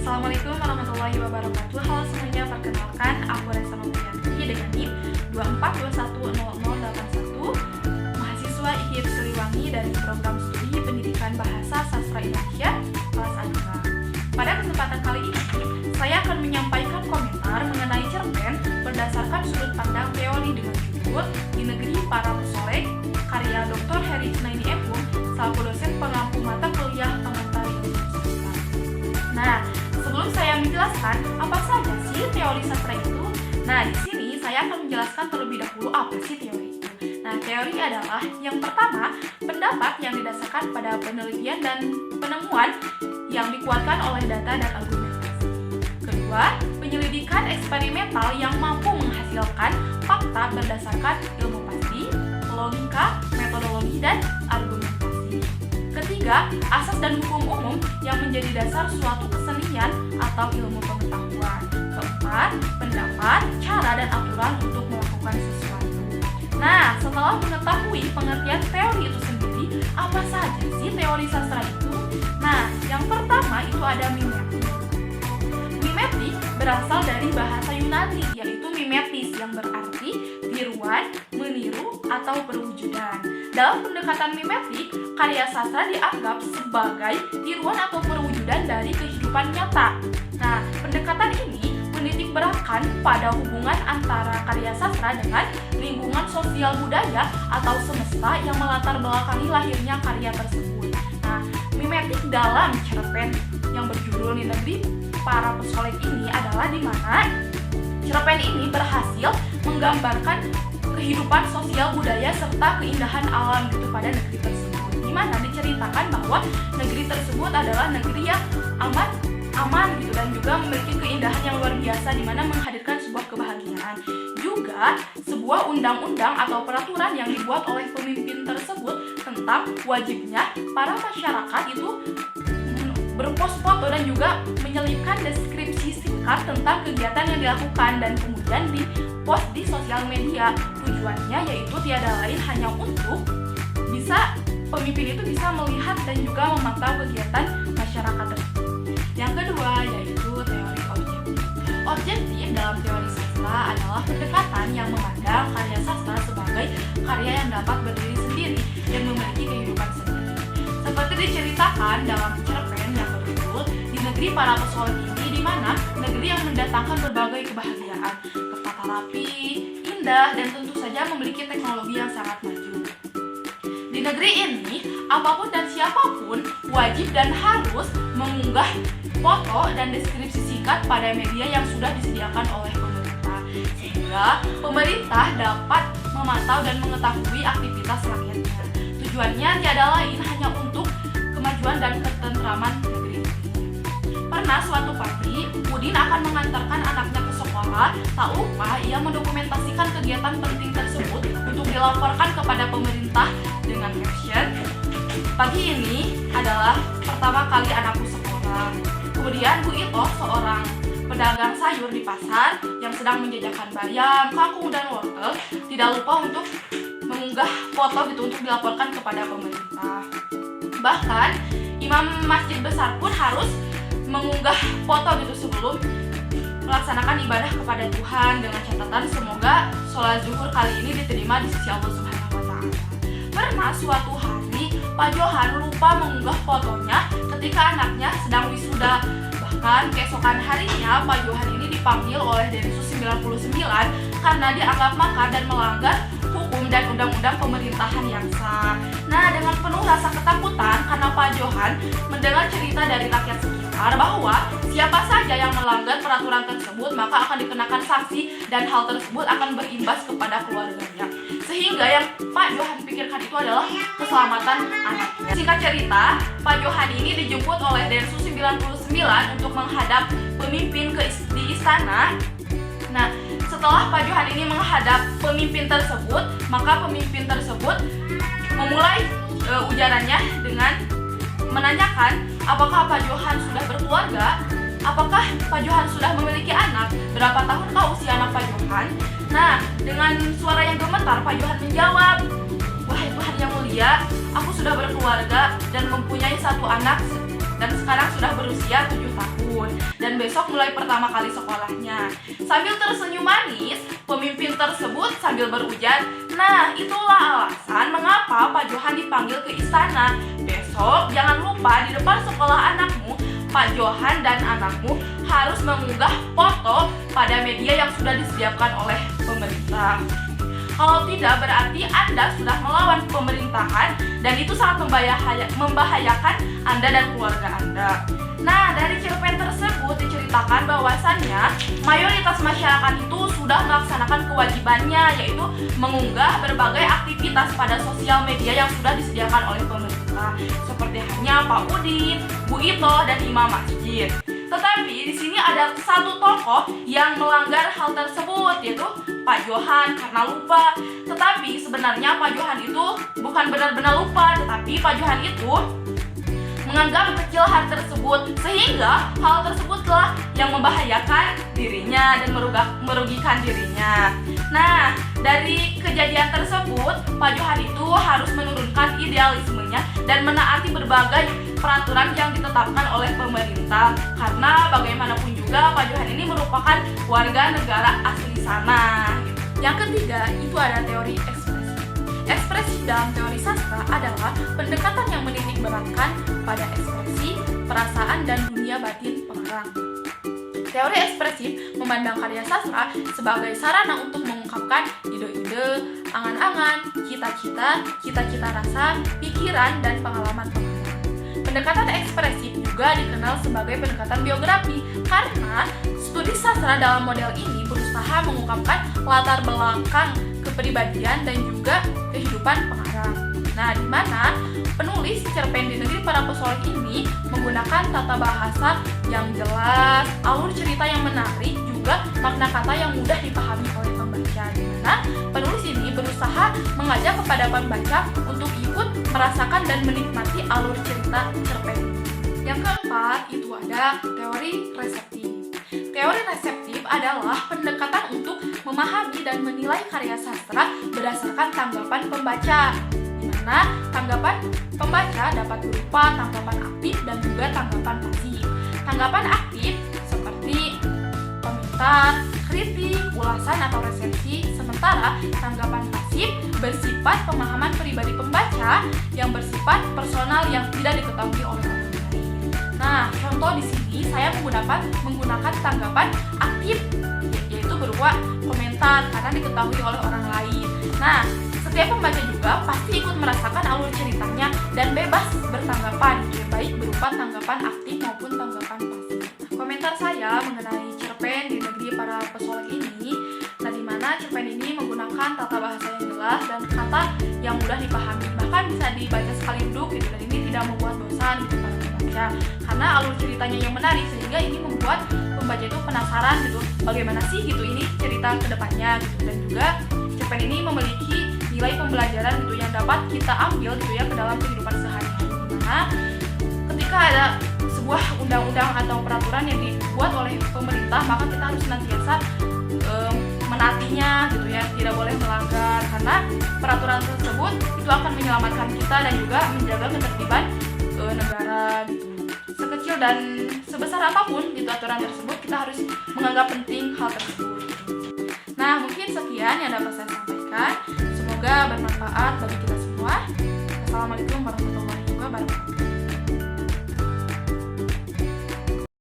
Assalamualaikum warahmatullahi wabarakatuh. Halo semuanya, perkenalkan aku Resa Novianti dengan NIM 241200081, mahasiswa IHIP Siliwangi dari program studi Pendidikan Bahasa Sastra Indonesia kelas A2. Pada kesempatan kali ini, saya akan menyampaikan komentar mengenai cerpen berdasarkan sudut pandang teori dengan judul Di Negeri Para Pesolek, karya Dr. Heri Cunaini Epung, selaku dosen pengampu mata kuliah pengantar ilmu sastra. Nah, sebelum saya menjelaskan apa saja sih teori sastra itu, nah di sini saya akan menjelaskan terlebih dahulu apa sih teori itu. Nah, teori adalah yang pertama, pendapat yang didasarkan pada penelitian dan penemuan yang dikuatkan oleh data dan argumentasi. Kedua, penyelidikan eksperimental yang mampu menghasilkan fakta berdasarkan ilmu pasti, logika, metodologi, dan argumentasi. Ketiga, asas dan hukum umum yang menjadi dasar suatu kesenian atau ilmu pengetahuan. Keempat, pendapat, cara, dan aturan untuk melakukan sesuatu. Nah, setelah mengetahui pengertian teori itu sendiri, apa saja sih teori sastra itu? Nah, yang pertama itu ada mimetik. Mimetik berasal dari bahasa Yunani, yaitu mimetis yang berarti tiruan, meniru, atau perwujudan. Dalam pendekatan mimetik, karya sastra dianggap sebagai tiruan atau perwujudan dari kehidupan nyata. Nah, pendekatan ini menitik beratkan pada hubungan antara karya sastra dengan lingkungan sosial budaya atau semesta yang melatar belakangi lahirnya karya tersebut. Nah, mimetik dalam cerpen yang berjudul Di Negeri Para Pesolek ini adalah di mana cerpen ini berhasil menggambarkan kehidupan sosial budaya serta keindahan alam gitu pada negeri tersebut. Di mana diceritakan bahwa negeri tersebut adalah negeri yang aman gitu dan juga memiliki keindahan yang luar biasa di mana menghadirkan sebuah kebahagiaan. Juga sebuah undang-undang atau peraturan yang dibuat oleh pemimpin tersebut tentang wajibnya para masyarakat itu berpos foto dan juga menyelipkan deskripsi singkat tentang kegiatan yang dilakukan dan kemudian dipost di sosial media. Tujuannya yaitu tiada lain hanya untuk pemimpin itu bisa melihat dan juga memantau kegiatan masyarakat tersebut. Yang kedua yaitu teori objektif. Objektif dalam teori sastra adalah pendekatan yang memandang karya sastra sebagai karya yang dapat berdiri sendiri dan memiliki kehidupan sendiri. Seperti diceritakan dalam cerpen yang berjudul Di Negeri Para Pesolek ini, di mana negeri yang mendatangkan berbagai kebahagiaan, tertata rapi, indah, dan tentu saja memiliki teknologi yang sangat maju. Di negeri ini, apapun dan siapapun wajib dan harus mengunggah foto dan deskripsi singkat pada media yang sudah disediakan oleh pemerintah, sehingga pemerintah dapat memantau dan mengetahui aktivitas rakyatnya. Tujuannya tiada lain hanya untuk kemajuan dan ketentraman negeri ini. Pernah suatu pagi, Udin akan mengantarkan anaknya ke sekolah. Tak lupa ia mendokumentasikan kegiatan penting tersebut untuk dilaporkan kepada pemerintah dengan caption, "Pagi ini adalah pertama kali anakku sekolah." Kemudian Bu Ito, seorang pedagang sayur di pasar yang sedang menjajakan bayam, kangkung, dan wortel, tidak lupa untuk mengunggah foto gitu untuk dilaporkan kepada pemerintah. Bahkan imam masjid besar pun harus mengunggah foto gitu sebelum melaksanakan ibadah kepada Tuhan dengan catatan semoga sholat zuhur kali ini diterima di sisi Allah Subhanahu wa Ta'ala. Pernah suatu hari Pak Johan lupa mengunggah fotonya ketika anaknya sedang wisuda. Bahkan keesokan harinya Pak Johan ini dipanggil oleh Densus 99 karena dianggap makar dan melanggar hukum dan undang-undang pemerintahan yang sah. Nah, dengan penuh rasa ketakutan karena Pak Johan mendengar cerita dari rakyat sekitar bahwa siapa saja yang melanggar peraturan tersebut maka akan dikenakan sanksi dan hal tersebut akan berimbas kepada keluarganya. Sehingga yang Pak Johan pikirkan itu adalah keselamatan anaknya. Singkat cerita, Pak Johan ini dijemput oleh Densus 99 untuk menghadap pemimpin di istana. Nah, setelah Pak Johan ini menghadap pemimpin tersebut, maka pemimpin tersebut memulai ujarannya dengan menanyakan apakah Pak Johan sudah berkeluarga, apakah Pak Johan sudah memiliki anak, berapa tahun kah usia anak Pak Johan. Nah, dengan suara yang gemetar Pak Johan menjawab, "Wahai Tuhan yang mulia, aku sudah berkeluarga dan mempunyai satu anak dan sekarang sudah berusia 7 tahun. tahun dan besok mulai pertama kali sekolahnya. Sambil tersenyum manis, pemimpin tersebut sambil berujar, "Nah, itulah alasan mengapa Pak Johan dipanggil ke istana. Besok jangan lupa di depan sekolah anakmu, Pak Johan dan anakmu harus mengunggah foto pada media yang sudah disediakan oleh pemerintah. Kalau tidak, berarti Anda sudah melawan pemerintahan dan itu sangat membahayakan Anda dan keluarga Anda." Nah, dari cerpen tersebut diceritakan bahwasannya mayoritas masyarakat itu sudah melaksanakan kewajibannya, yaitu mengunggah berbagai aktivitas pada sosial media yang sudah disediakan oleh pemerintah, seperti halnya Pak Udin, Bu Ito, dan imam masjid. Tetapi di sini ada satu tokoh yang melanggar hal tersebut, yaitu Pak Johan karena lupa. Tetapi sebenarnya Pak Johan itu bukan benar-benar lupa, tetapi Pak Johan itu menganggap kecil hal tersebut, sehingga hal tersebutlah yang membahayakan dirinya dan merugikan dirinya. Nah, dari kejadian tersebut, Pak Johan itu harus menurunkan idealismenya dan menaati berbagai peraturan yang ditetapkan oleh pemerintah. Karena bagaimanapun juga Pak Johan ini merupakan warga negara asli sana. Yang ketiga, itu ada teori ekspresi. Ekspresi dalam teori sastra adalah pendekatan yang menitik beratkan pada ekspresi, perasaan, dan dunia batin pengarang. Teori ekspresif memandang karya sastra sebagai sarana untuk mengungkapkan ide-ide, angan-angan, cita-cita rasa, pikiran, dan pengalaman pengarang. Pendekatan ekspresif juga dikenal sebagai pendekatan biografi karena studi sastra dalam model ini berusaha mengungkapkan latar belakang kepribadian dan juga kehidupan pengarang. Nah, di mana penulis cerpen di Negeri Para Pesolek ini menggunakan tata bahasa yang jelas, alur cerita yang menarik, juga makna kata yang mudah dipahami oleh pembaca. Di mana penulis ini berusaha mengajak kepada pembaca untuk ikut merasakan dan menikmati alur cerita cerpen. Yang keempat, itu ada teori reseptif. Teori reseptif adalah pendekatan untuk memahami dan menilai karya sastra berdasarkan tanggapan pembaca, di mana tanggapan pembaca dapat berupa tanggapan aktif dan juga tanggapan pasif. Tanggapan aktif seperti komentar, kritik, ulasan atau resepsi, sementara tanggapan pasif bersifat pemahaman pribadi pembaca yang bersifat personal yang tidak diketahui oleh orang lain. Nah, contoh di sini saya menggunakan tanggapan aktif, yaitu berupa komentar karena diketahui oleh orang lain. Nah, setiap pembaca juga pasti ikut merasakan alur ceritanya dan bebas bertanggapan, baik berupa tanggapan aktif maupun tanggapan pasif. Komentar saya mengenai cerpen di Negeri Para Pesolek ini, nah di mana cerpen ini menggunakan tata bahasa yang jelas dan kata yang mudah dipahami, bahkan bisa dibaca sekali duduk gitu, dan ini tidak membuat bosan gitu para pembaca karena alur ceritanya yang menarik, sehingga ini membuat pembaca itu penasaran gitu bagaimana sih gitu ini cerita kedepannya gitu. Dan juga cerpen ini memiliki nilai pembelajaran gitu yang dapat kita ambil gitu ya ke dalam kehidupan sehari-hari, dimana ketika ada sebuah undang-undang atau peraturan yang dibuat oleh pemerintah, maka kita harus senantiasa menaatinya gitu ya, tidak boleh melanggar karena peraturan tersebut itu akan menyelamatkan kita dan juga menjaga ketertiban negara gitu. Sekecil dan sebesar apapun itu aturan tersebut, kita harus menganggap penting hal tersebut gitu. Nah, mungkin sekian yang dapat saya sampaikan, semoga bermanfaat bagi kita semua. Assalamualaikum warahmatullahi wabarakatuh.